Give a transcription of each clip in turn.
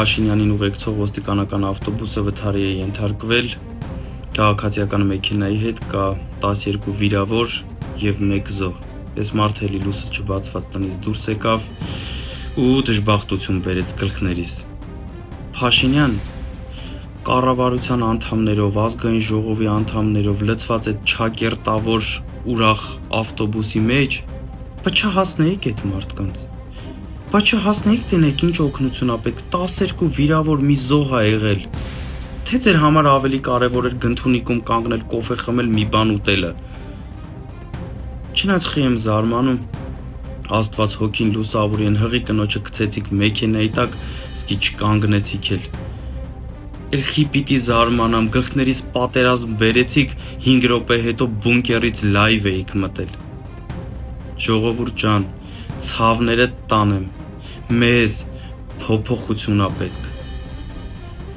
Փաշինյանին ուղեկցող ոստիկանական ավտոբուսը վթարի է ենթարկվել, քաղաքացիական մեքենայի հետ կա 12 վիրավոր և 1 զոհ։ Այս մարդը էլի լույսը չբացված տնից դուրս եկավ ու դժբախտություն բերեց գլխներիս։ Փաշինյան կառավարության անդամներով, ազգային ժողովի անդամներով լցված այդ չակերտավոր ուրախ ավտոբուսի մեջ, բա չհասնեիք այդ մարդկանց։ Բա չհասնեիք տենեք ինչ օգնություն ա պետք, 12 վիրավոր մի զոհ ա եղել։ Թե ձեր համար ավելի կարևոր էր գնդունիկում կանգնել կոֆե խմել մի բան ուտելը։ Չնայած խի եմ զարմանում, Աստված հոգին լուսավորի են հղի կնոջը գցեցիք մեքենայի տակ, սկի չկանգնեցիք էլ։ Էլ խի պիտի զարմանամ, գլխներիս պատերազմ բերեցիք, 5 րոպե հետո բունկերից լայվ էիք մտել։ Ժողովուրդ ջան, ցավները տանեմ, մեզ փոփոխություն ա պետք։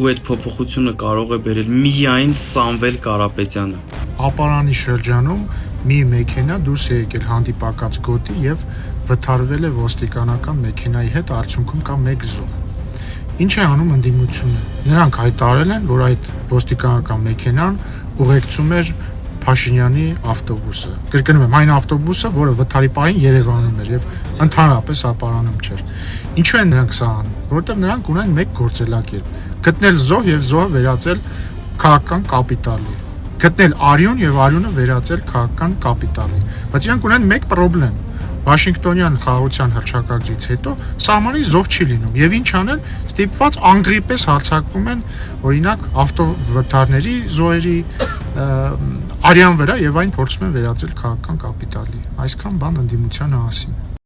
Ու այդ փոփոխությունը կարող է բերել միայն Սամվել Կարապետյանը։ Ապարանի շրջանում մի մեքենա դուրս է եկել հանդիպակաց գոտի եւ վթարվել է ոստիկանական մեքենայի հետ, արդյունքում կա 1 զոհ։ Ինչ է անում ընդդիմությունը։ Նրանք հայտարարել են, որ այդ ոստիկանական մեքենան ուղեկցում էր Փաշինյանի ավտոբուսը։ Կրկնում եմ, այն ավտոբուսը, որը վթարի պահին Երևանում էր եւ ընդհանրապես ապարանում չէր։ Ինչու են նրանք սա անում։ Որովհետեւ նրանք ունեն մեկ գործելակերպ՝ գտնել զոհ եւ զոհը վերածել քաղաքական կապիտալի։ Գտնել արյուն եւ արյունը վերածել քաղաքական կապիտալի։ Բայց իրանք ունեն մեկ խնդրեմ։ Վաշինգտոնյան խաղաղության հռչակագրից հետո սահմանի զոհ չի լինում եւ ինչ անել, ստիպված անգրի պես հարձակվում են օրինակ ավտովթարների զոհերի արյան վրա եւ այն փորձում են վերածել քաղաքական կապիտալի։ Այսքան բան ընդդիմության մասին։